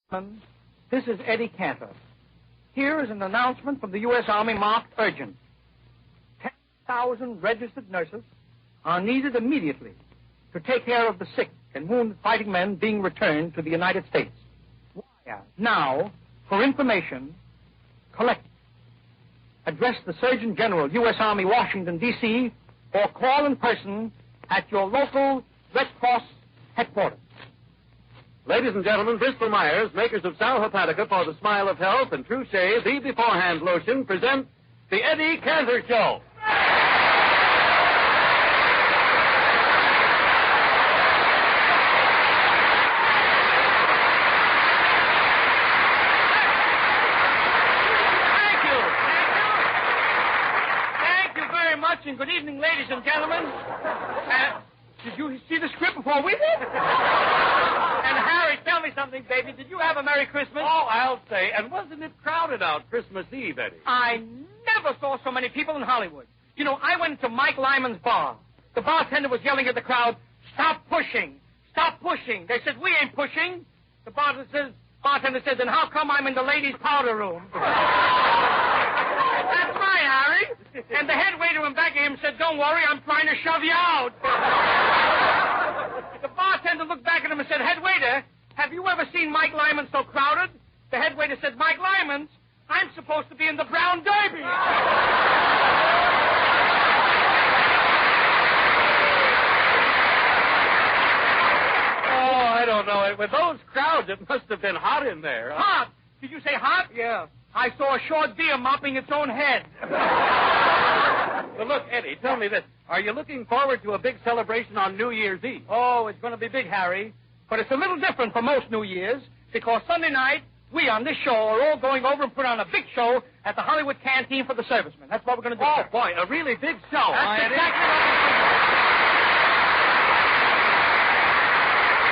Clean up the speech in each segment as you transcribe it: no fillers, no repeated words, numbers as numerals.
This is Eddie Cantor. Here is an announcement from the U.S. Army marked urgent. 10,000 registered nurses are needed immediately to take care of the sick and wounded fighting men being returned to the United States. Wire now for information. Collect. Address the Surgeon General, U.S. Army, Washington, D.C., or call in person at your local Red Cross headquarters. Ladies and gentlemen, Bristol Myers, makers of Sal Hepatica for the Smile of Health and True Shave, the Beforehand Lotion, present the Eddie Cantor Show. Thank you very much, and good evening, ladies and gentlemen. Did you see the script before we did? And Harry, tell me something, baby. Did you have a Merry Christmas? Oh, I'll say. And wasn't it crowded out Christmas Eve, Eddie? I never saw so many people in Hollywood. You know, I went to Mike Lyman's bar. The bartender was yelling at the crowd, "Stop pushing! Stop pushing!" They said, "We ain't pushing." The bartender said, "Then how come I'm in the ladies' powder room?" That's right, Harry. And the head waiter went back at him and said, "Don't worry, I'm trying to shove you out." The bartender looked back at him and said, "Head waiter, have you ever seen Mike Lyman so crowded?" The head waiter said, "Mike Lyman's? I'm supposed to be in the Brown Derby." Oh, I don't know. With those crowds, it must have been hot in there. Hot? Did you say hot? Yeah. I saw a short deer mopping its own head. Well, look, Eddie, tell me this. Are you looking forward to a big celebration on New Year's Eve? Oh, it's going to be big, Harry. But it's a little different from most New Year's, because Sunday night, we on this show are all going over and put on a big show at the Hollywood Canteen for the servicemen. That's what we're going to do. Oh, boy, a really big show. That's exactly what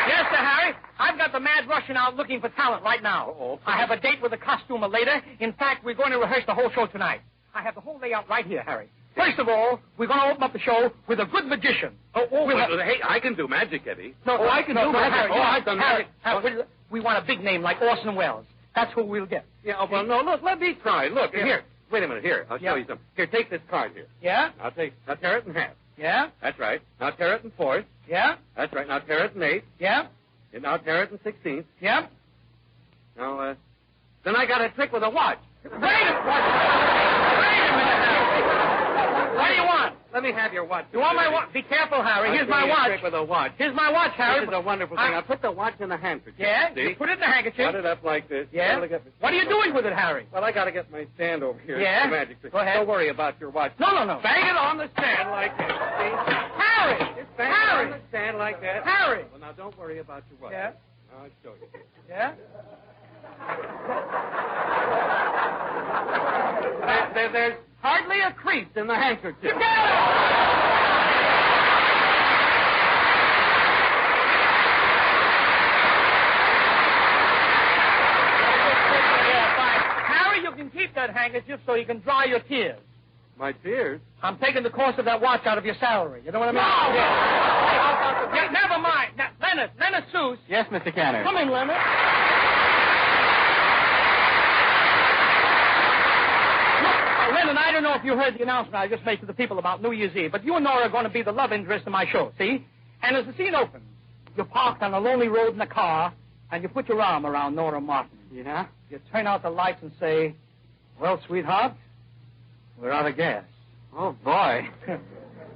Yes, sir, Harry. I've got the Mad Russian out looking for talent right now. Oh, I have a date with a costumer later. In fact, we're going to rehearse the whole show tonight. I have the whole layout right here, Harry. First of all, we're going to open up the show with a good magician. Hey, I can do magic, Eddie. I can do magic. Harry, I've done magic. We want a big name like Orson Welles. That's who we'll get. Yeah, well, no, look, let me try. Look, here. Wait a minute, here. I'll show you something. Here, take this card here. Yeah? Now tear it in half. Yeah? That's right. Now tear it in fourths. Yeah? That's right. Now tear it in eighths. Yeah? And now tear it in 16th. Yeah? Now, then I got a trick with a watch. Wait a minute. What do you want? Let me have your watch. You want my watch? Be careful, Harry. Here's my watch. Trick with a watch. Here's my watch, Harry. This is a wonderful thing. I'll put the watch in the handkerchief. Yeah? See? You put it in the handkerchief. Put it up like this. Yeah? What are you doing with it, Harry? Well, I got to get my stand over here. Yeah? It's the magic trick. Go ahead. Don't worry about your watch. No. Bang it on the stand like this. See? Harry! Just bang it on the stand like that. Harry! Well, now don't worry about your watch. Yeah? Now I'll show you. Yeah? There's hardly a crease in the handkerchief. You get it! Keep that handkerchief so you can dry your tears. My tears? I'm taking the cost of that watch out of your salary. You know what I mean? No! Yeah, never mind. Now, Leonard Seuss. Yes, Mr. Cantor. Come in, Leonard. Leonard, I don't know if you heard the announcement I just made to the people about New Year's Eve, but you and Nora are going to be the love interest in my show, see? And as the scene opens, you're parked on a lonely road in a car, and you put your arm around Nora Martin. Yeah? You turn out the lights and say, "Well, sweetheart, we're out of gas." Oh, boy.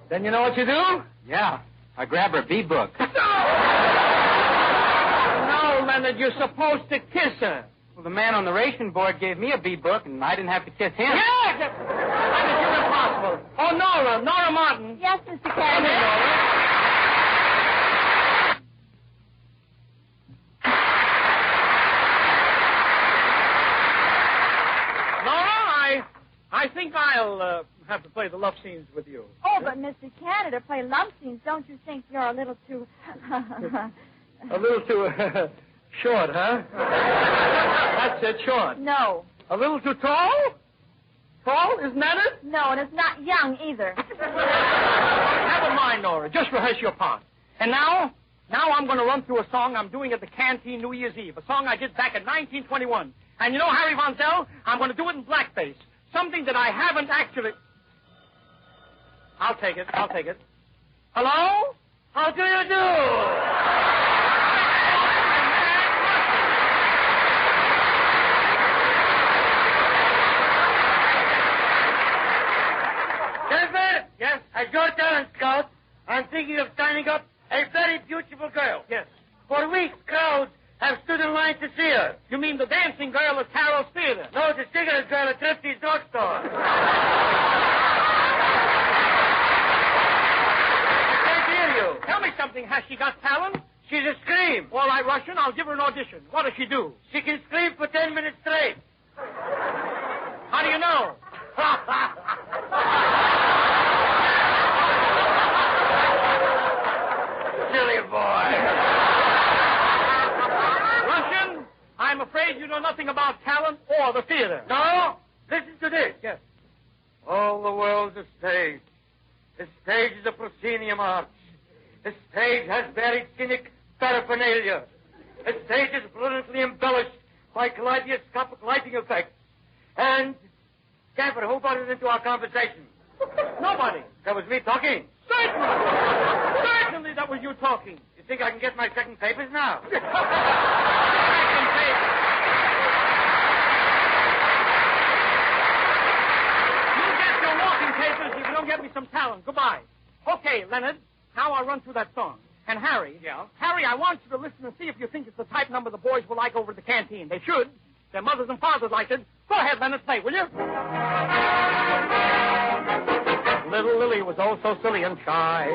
Then you know what you do? Yeah. I grab her B-book. No, Leonard, you're supposed to kiss her. Well, the man on the ration board gave me a B-book, and I didn't have to kiss him. Yeah! Leonard, you're impossible. Oh, Nora Martin. Yes, Mr. Come Cantor. in, Nora. I think I'll have to play the love scenes with you. Oh, but Mr. Cantor, to play love scenes, don't you think you're a little too... A little too short, huh? That's it, short. No. A little too tall? Tall, isn't that it? No, and it's not young either. Never mind, Nora. Just rehearse your part. And now, Now I'm going to run through a song I'm doing at the canteen New Year's Eve, a song I did back in 1921. And you know, Harry Von Zell, I'm going to do it in blackface, something that I haven't actually... I'll take it. Hello? How do you do? Jennifer? Yes? As your talent scout, I'm thinking of signing up a very beautiful girl. Yes. For weeks, crowds have stood in line to see her. You mean the dancing girl at Carol's Theater? No, the cigarette girl at Thrifty's drugstore. I can't hear you. Tell me something. Has she got talent? She's a scream. All right, Russian, I'll give her an audition. What does she do? She can scream for 10 minutes straight. How do you know? Silly boy. Russian, I'm afraid you know nothing about talent or the theater. No? Listen to this. Yes. All the world's a stage. The stage is a proscenium arch. The stage has very cynic paraphernalia. The stage is brilliantly embellished by kaleidoscopic lighting effects. And, Gaffer, who brought it into our conversation? Nobody. That was me talking. Certainly that was you talking. You think I can get my second papers now? Second papers. You'll get your walking papers if you don't get me some talent. Goodbye. Okay, Leonard, now I'll run through that song. And Harry. Yeah? Harry, I want you to listen and see if you think it's the type number the boys will like over at the canteen. They should. Their mothers and fathers liked it. Go ahead, Leonard, play, will you? Little Lily was oh so silly and shy,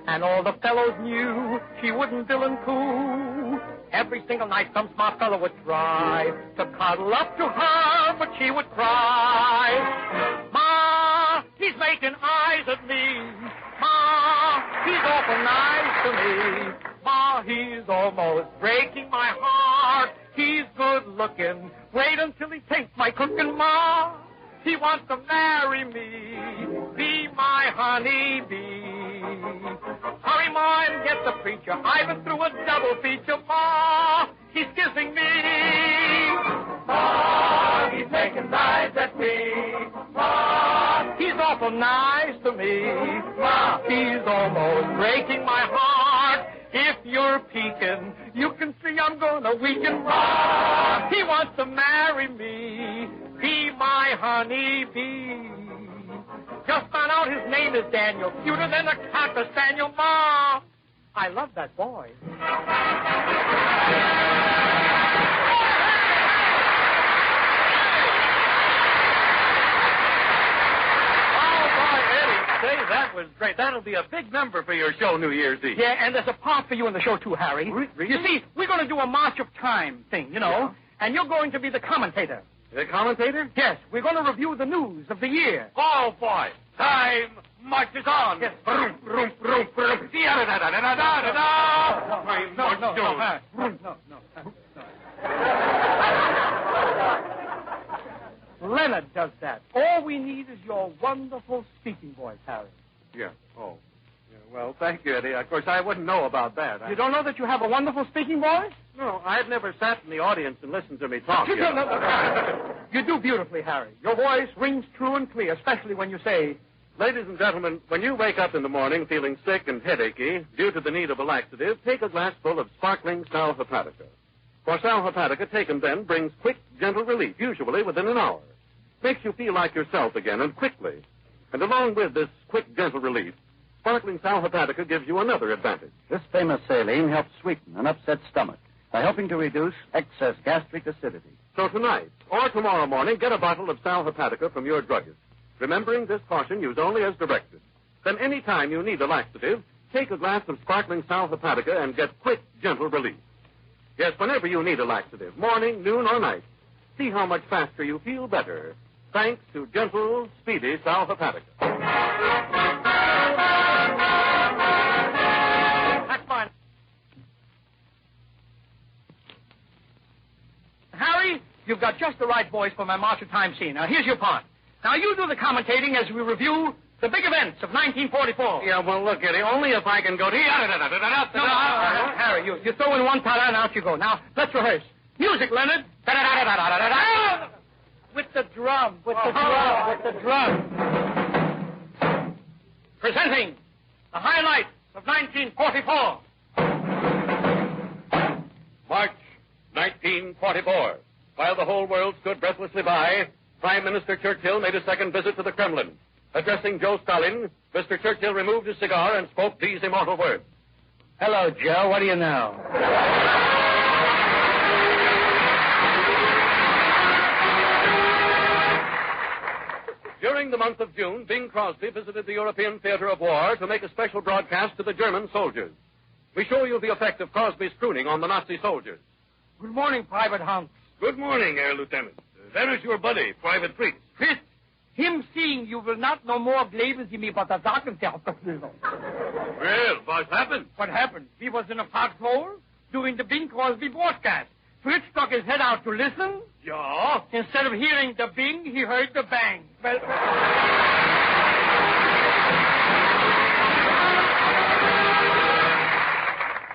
and all the fellows knew she wouldn't bill and coo. Every single night some smart fellow would try to cuddle up to her, but she would cry. Ma, he's making eyes at me. Ma, he's awful nice to me. Ma, he's almost breaking my heart. He's good looking. Wait until he takes my cooking, Ma. He wants to marry me, be my honey bee. Hurry, Ma, and get the preacher. I've been through a double feature, Ma. He's kissing me. Ma, he's making eyes at me. Ma, he's awful nice to me. Ma, he's almost breaking my heart. If you're peeking, you can see I'm gonna weaken. Ma, he wants to marry me, be my honey bee. Just found out his name is Daniel, cuter than a cocker spaniel. Ma, I love that boy. Say, that was great. That'll be a big number for your show New Year's Eve. Yeah, and there's a part for you in the show, too, Harry. Really? You see, we're going to do a March of Time thing, you know, Yeah. and you're going to be the commentator. The commentator? Yes, we're going to review the news of the year. Oh, boy. Time marches on. Yes. Vroom, vroom, vroom, vroom. Da-da-da-da-da-da-da. Time marches on. Harry. Leonard does that. All we need is your wonderful speaking voice, Harry. Yeah. Oh. Yeah, well, thank you, Eddie. Of course, I wouldn't know about that. You don't know that you have a wonderful speaking voice? No, I've never sat in the audience and listened to me talk. You you know. don't. You do beautifully, Harry. Your voice rings true and clear, especially when you say, Ladies and gentlemen, when you wake up in the morning feeling sick and headachy due to the need of a laxative, take a glassful of sparkling Sal Hepatica. For Sal Hepatica, taken then, brings quick, gentle relief, usually within an hour. Makes you feel like yourself again, and quickly. And along with this quick, gentle relief, sparkling Sal Hepatica gives you another advantage. This famous saline helps sweeten an upset stomach by helping to reduce excess gastric acidity. So tonight, or tomorrow morning, get a bottle of Sal Hepatica from your druggist. Remembering this caution, use only as directed. Then any time you need a laxative, take a glass of sparkling Sal Hepatica and get quick, gentle relief. Yes, whenever you need a laxative, morning, noon, or night, see how much faster you feel better, thanks to gentle, speedy Sal Hepatica. that's fine. Harry, you've got just the right voice for my March of Time scene. Now, here's your part. Now, you do the commentating as we review The big events of 1944. Yeah, well, look, Eddie, only if I can go to... No, Harry, you throw in one ta-da and out you go. Now, let's rehearse. Music, Leonard. With the drum. Presenting the highlights of 1944. March 1944. While the whole world stood breathlessly by, Prime Minister Churchill made a second visit to the Kremlin. Addressing Joe Stalin, Mr. Churchill removed his cigar and spoke these immortal words. Hello, Joe. What do you know? During the month of June, Bing Crosby visited the European theater of war to make a special broadcast to the German soldiers. We show you the effect of Crosby's crooning on the Nazi soldiers. Good morning, Private Hunt. Good morning, Herr Lieutenant. There is your buddy, Private Fritz. Fritz, him seeing you will not no more bleiben Sie mir, but the Sachen Well, what happened? What happened? He was in a foxhole doing the Bing Crosby broadcast. Fritz stuck his head out to listen. Yeah? Instead of hearing the bing, he heard the bang. Well...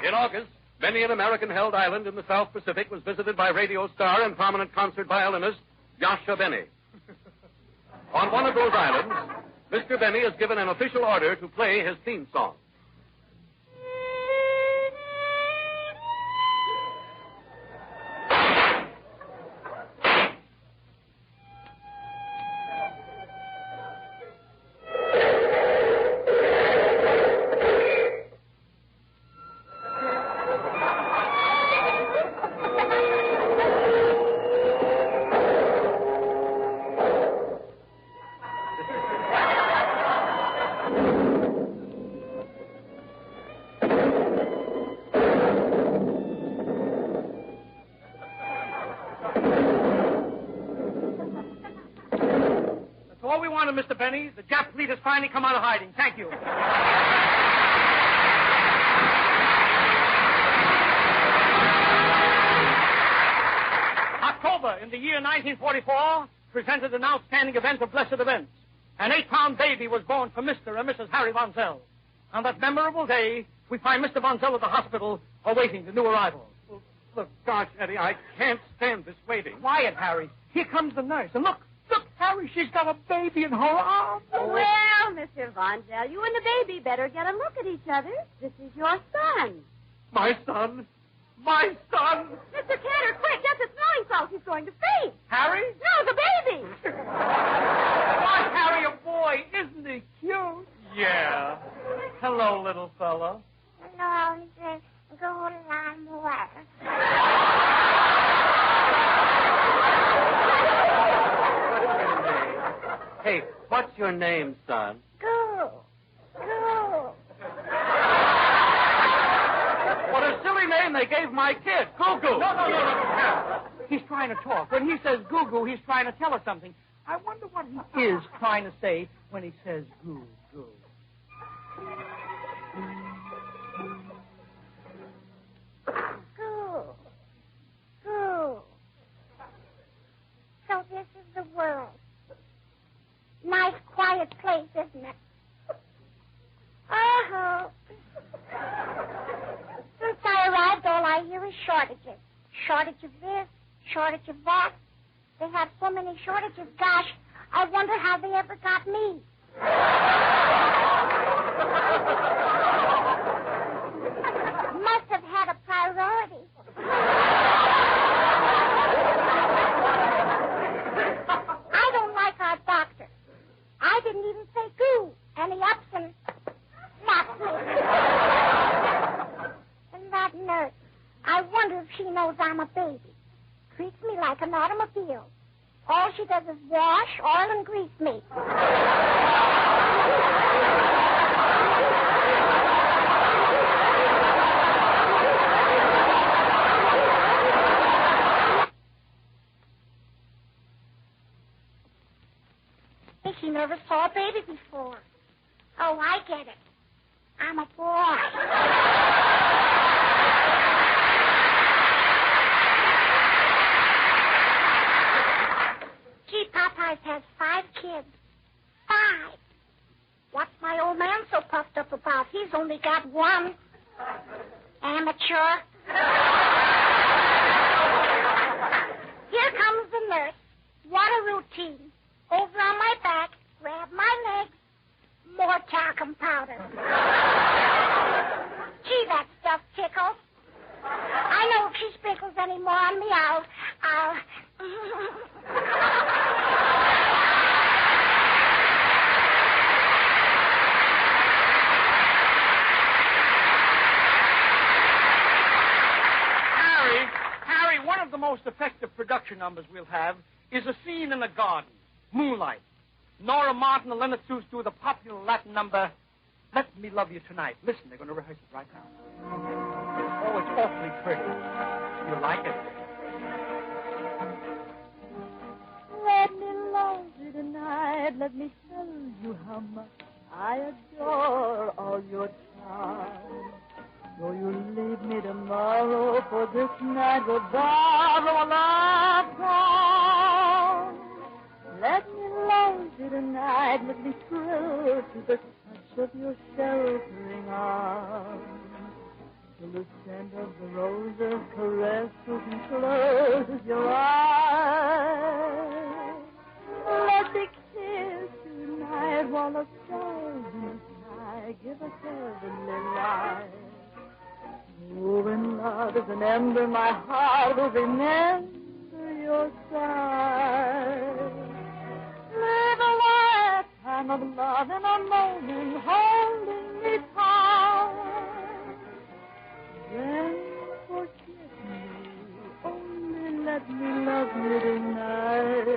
In August, many an American-held island in the South Pacific was visited by radio star and prominent concert violinist Yasha Benny. On one of those islands, Mr. Benny is given an official order to play his theme song. All we wanted, Mr. Benny. The Jap fleet has finally come out of hiding. Thank you. October in the year 1944 presented an outstanding event of blessed events. An 8-pound baby was born for Mr. and Mrs. Harry Von Zell. On that memorable day, we find Mr. Von Zell at the hospital awaiting the new arrival. Well, look, gosh, Eddie, I can't stand this waiting. Quiet, Harry. Here comes the nurse. And look, Harry, she's got a baby in her arms. Well, Mr. Von Zell, you and the baby better get a look at each other. This is your son. My son? My son? Mr. Tanner, quick, get the smelling salts. He's going to faint. Harry? No, the baby. Why, Harry, a boy. Isn't he cute? Yeah. Hello, little fella. No, Mr. Golamore. Hey, what's your name, son? Go. What a silly name they gave my kid. Goo-goo. No. He's trying to talk. When he says goo-goo, he's trying to tell us something. I wonder what he is trying to say when he says goo-goo. Go. So this is the world. Nice, quiet place, isn't it? Oh. Since I arrived, all I hear is shortages. Shortage of this, shortage of that. They have so many shortages, gosh, I wonder how they ever got me. Must have had a priority. I don't like our doctor. I didn't even say goo, and he ups and slaps me. And that nurse, I wonder if she knows I'm a baby. Treats me like an automobile. All she does is wash, oil, and grease me. She never saw a baby before. Oh, I get it. I'm a boy. Gee, Popeyes has 5 kids. 5. puffed up about? He's only got one. Amateur. Here comes the nurse. What a routine. Over on my back, grab my legs, more talcum powder. Gee, that stuff tickles. I know if she sprinkles any more on me, I'll... Harry, one of the most effective production numbers we'll have is a scene in a garden, moonlight. Nora Martin and Leonard Seuss do the popular Latin number, Let Me Love You Tonight. Listen, they're going to rehearse it right now. Oh, it's awfully pretty. You like it? Let me love you tonight. Let me tell you how much I adore all your charms. Though you leave me tomorrow, for this night will borrow a love song. Let me love you tonight. Let me thrill to the touch of your sheltering arms. Till the scent of the roses caresses and closes your eyes. Let me kiss you tonight while the stars in the sky give us heavenly light. Oh, when love is an ember, my heart will remember your side. Live a lifetime of love in a moment, holding me tight. Then forget me, only let me love you tonight.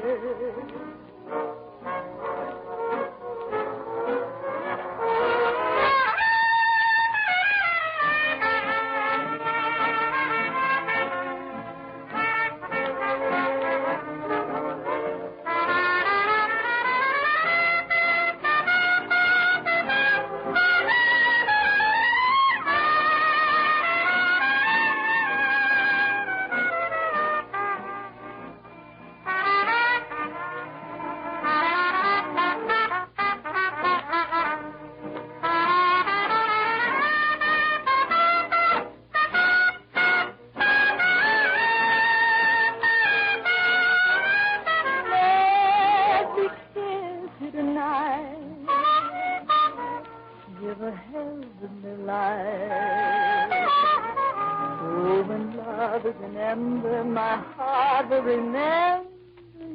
Remember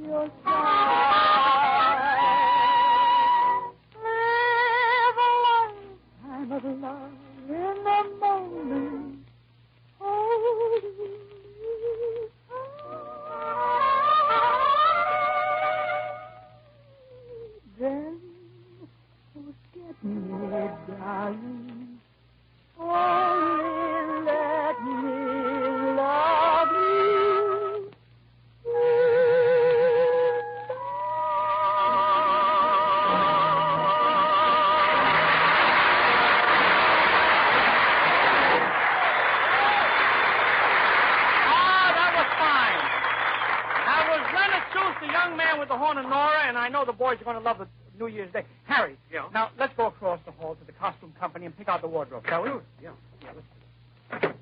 your side. Live a lifetime of love in the moment. Hold me tight. Then forget me, darling. Only let me love you. With the horn and Nora, and I know the boys are going to love it New Year's Day. Harry, now let's go across the hall to the costume company and pick out the wardrobe, shall we? Yeah. Let's do it.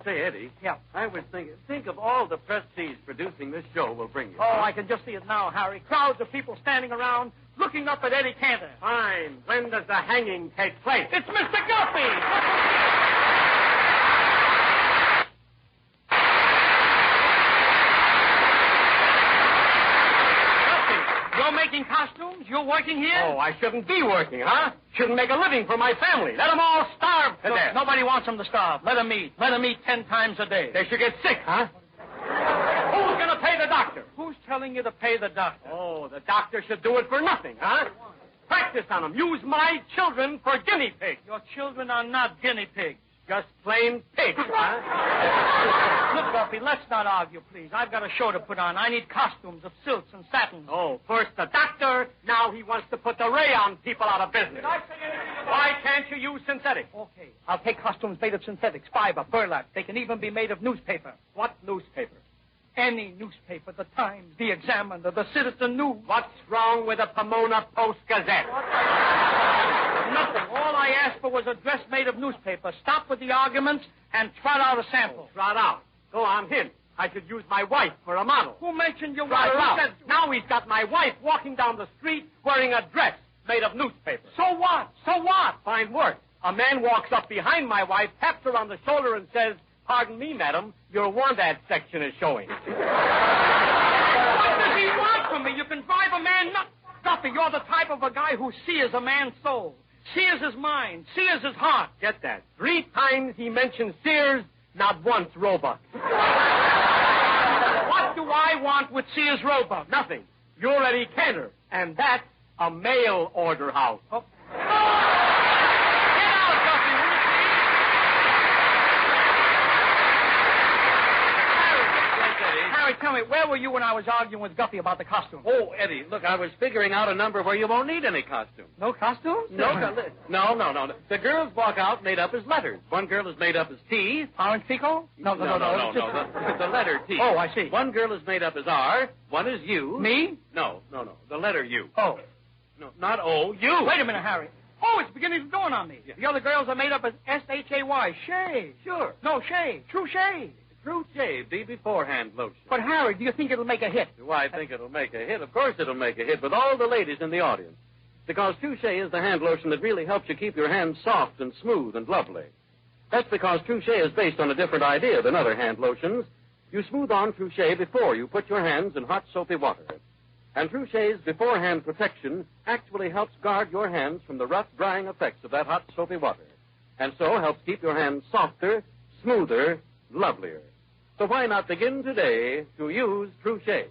Say, Eddie. Yeah. I was thinking, think of all the prestige producing this show will bring you. Oh, I can just see it now, Harry. Crowds of people standing around, looking up at Eddie Cantor. Fine. When does the hanging take place? It's Mr. Guppy! Making costumes? You're working here? Oh, I shouldn't be working, huh? Shouldn't make a living for my family. Let them all starve to death. Nobody wants them to starve. Let them eat. Let them eat 10 times a day. They should get sick, huh? Who's going to pay the doctor? Who's telling you to pay the doctor? Oh, the doctor should do it for nothing, huh? Practice on them. Use my children for guinea pigs. Your children are not guinea pigs. Just plain pigs, huh? Look, Guppy, let's not argue, please. I've got a show to put on. I need costumes of silks and satins. Oh, first the doctor, now he wants to put the rayon people out of business. Did I say anything? Why can't you use synthetic? Okay. I'll take costumes made of synthetics, fiber, burlap. They can even be made of newspaper. What newspaper? Any newspaper, the Times, the Examiner, the Citizen News. What's wrong with the Pomona Post-Gazette? Nothing. All I asked for was a dress made of newspaper. Stop with the arguments and trot out a sample. Trot out. Go on, hint. I should use my wife for a model. Who mentioned your Trot wife? her Who out. said- Now he's got my wife walking down the street wearing a dress made of newspaper. So what? So what? Fine work. A man walks up behind my wife, taps her on the shoulder, and says, "Pardon me, madam, your want ad section is showing." What does he want from me? You can drive a man nuts. Duffy, you're the type of a guy who sees a man's soul. Sears his mind. Sears his heart. Get that. 3 times he mentioned Sears, not once Roebuck. What do I want with Sears Roebuck? Nothing. You're Eddie Cantor, and that's a mail order house. Oh. Get out, Duffy, will you please? Harry, tell me, where were you when I was arguing with Guffey about the costume? Oh, Eddie, look, I was figuring out a number where you won't need any costume. No costumes? No. The girls walk out made up as letters. One girl is made up as T. Orange Pico? No. The letter T. Oh, I see. One girl is made up as R. One is U. Me? No. The letter U. Oh. No, not O. U. Wait a minute, Harry. Oh, it's beginning to dawn on me. Yeah. The other girls are made up as S-H-A-Y. Shay. Sure. No, Shay. True Shay. True shave, be beforehand lotion. But, Harry, do you think it'll make a hit? Do I think it'll make a hit? Of course it'll make a hit with all the ladies in the audience. Because Touche is the hand lotion that really helps you keep your hands soft and smooth and lovely. That's because Touche is based on a different idea than other hand lotions. You smooth on Touche before you put your hands in hot soapy water. And Touche's beforehand protection actually helps guard your hands from the rough, drying effects of that hot soapy water. And so helps keep your hands softer, smoother, lovelier. So why not begin today to use Touche?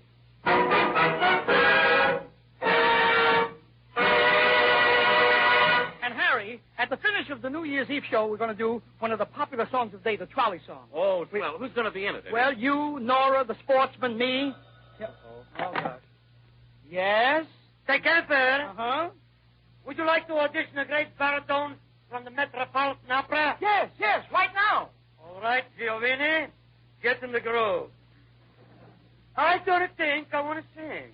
And, Harry, at the finish of the New Year's Eve show, we're going to do one of the popular songs of the day, the trolley song. Oh, well, who's going to be in it? Well, you, Nora, the sportsman, me. Yep. Oh, God. Yes? Say, Camper, Uh-huh. would you like to audition a great baritone from the Metropolitan Opera? Yes, right now. All right, Giovanni, get in the groove. I don't think I want to sing.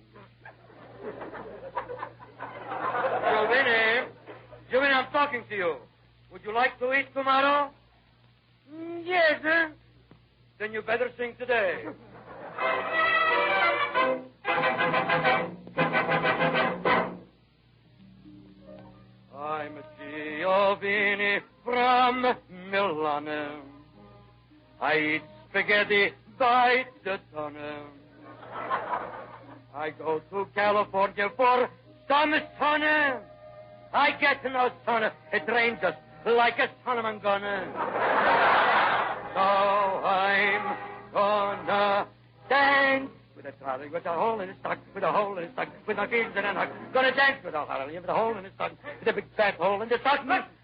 Giovanni, I'm talking to you. Would you like to eat tomorrow? Yes, huh? Then you better sing today. I'm Giovanni from Milan. I eat spaghetti by the ton. I go to California for some sun. I get no sun. It rains just like a son of a gun. So I'm gonna dance with a trolley, with a hole in his sock, with a hole in his sock, with a keys and a knock. Gonna dance with a trolley, with a hole in his sock, with a big fat hole in the sock.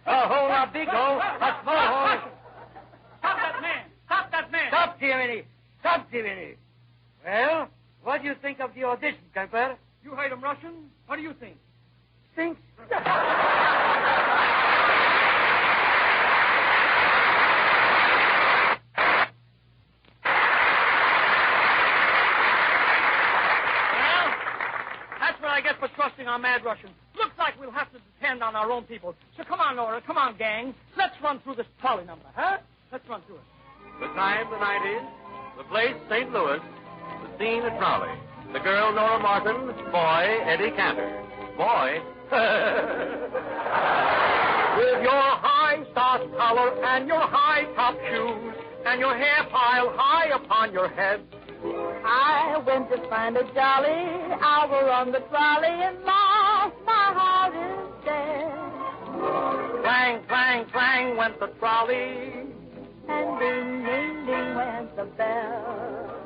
A hole, a big hole, a small hole. Stop that man. Stop that man. Stop, Jiminy. Stop, Jiminy. Well, what do you think of the audition, Camper? You heard him Russian? What do you think? Stinks. That's what I get for trusting our mad Russians. Looks like we'll have to depend on our own people. So come on, Nora. Come on, gang. Let's run through this trolley number, huh? Let's run through it. The time, the 90s. The place, St. Louis. The scene, a trolley. The girl, Nora Martin. Boy, Eddie Cantor. Boy. With your high starched collar and your high top shoes and your hair piled high upon your head, I went to find a jolly hour on the trolley and lost my heart instead. clang, clang, clang went the trolley. And ding, ding, ding went the bell.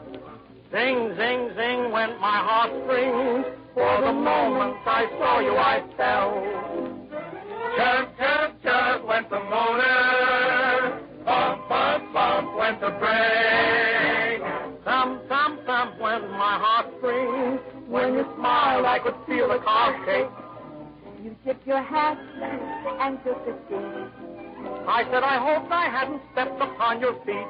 Zing, zing, zing went my heartstrings. For the moment I saw you, I fell. Chirp, chirp, chirp went the motor. Bump, bump, bump went the brake. Thump, thump, thump went my heartstrings. When you smiled, I could feel the car shake. You tipped your hat and took a seat. I said, I hoped I hadn't stepped upon your feet.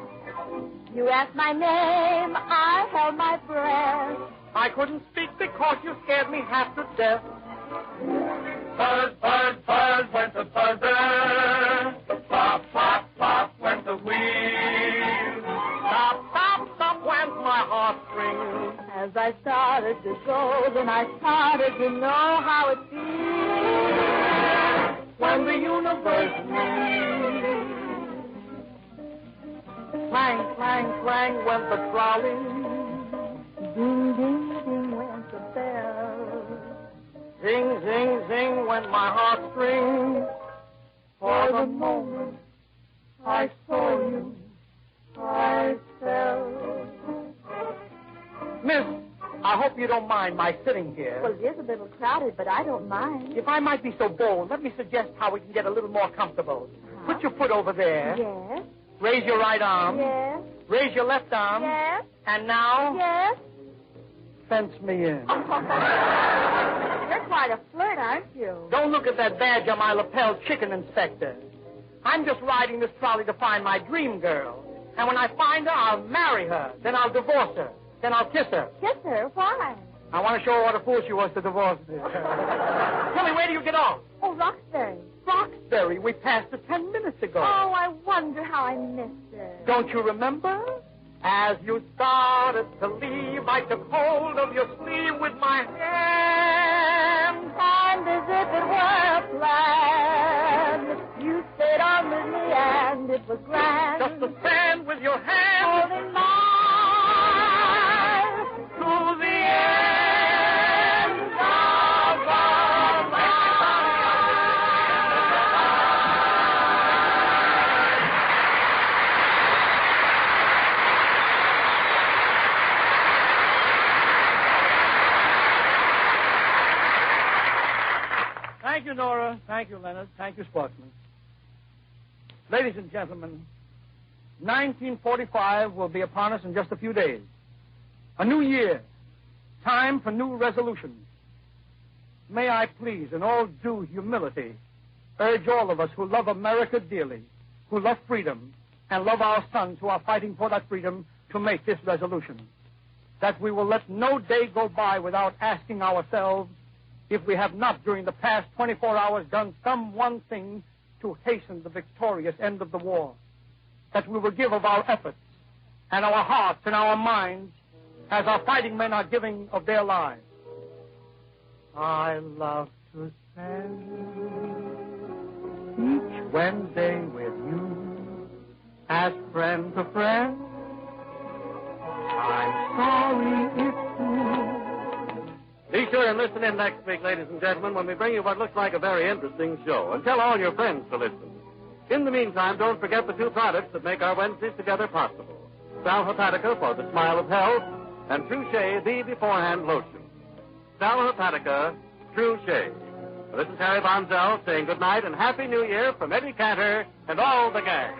You asked my name, I held my breath. I couldn't speak because you scared me half to death. Buzz, buzz, buzz went the buzzer. Pop, pop, pop went the wheel. Stop, stop, stop went my heartstrings. As I started to go, then I started to know how it feels when the universe moves. Clang, clang, clang went the trolley. Ding, ding, ding went the bell. Zing, zing, zing went my heartstrings. For the moment I saw you, I fell. Miss, I hope you don't mind my sitting here. Well, it is a little crowded, but I don't mind. If I might be so bold, let me suggest how we can get a little more comfortable. Put your foot over there. Yes. Raise your right arm. Yes. Raise your left arm. Yes. And now, Yes. fence me in. You're quite a flirt, aren't you? Don't look at that badge on my lapel, chicken inspector. I'm just riding this trolley to find my dream girl. And when I find her, I'll marry her. Then I'll divorce her. Then I'll kiss her. Kiss her? Why? I want to show her what a fool she was to divorce me. Tell me, where do you get off? Oh, Roxbury. Roxbury. We passed it 10 minutes ago. Oh, I wonder how I missed it. Don't you remember? As you started to leave, I took hold of your sleeve with my hand. And as if it were a plan, you stayed on with me and it was grand. Just to stand with your hand holding mine to the end of our lives. Thank you, Nora. Thank you, Leonard. Thank you, Sportsman. Ladies and gentlemen, 1945 will be upon us in just a few days. A new year. Time for new resolutions. May I please, in all due humility, urge all of us who love America dearly, who love freedom, and love our sons who are fighting for that freedom, to make this resolution. That we will let no day go by without asking ourselves if we have not during the past 24 hours done some one thing to hasten the victorious end of the war. That we will give of our efforts and our hearts and our minds as our fighting men are giving of their lives. I love to spend each Wednesday with you as friend to friend. I'm sorry it's true. Be sure and listen in next week, ladies and gentlemen, when we bring you what looks like a very interesting show. And tell all your friends to listen. In the meantime, don't forget the two products that make our Wednesdays together possible. Sal Hepatica for the smile of health, and True Shea, the beforehand lotion. Sal Hepatica, True Shea. This is Harry Bonzell saying good night and Happy New Year from Eddie Cantor and all the gang.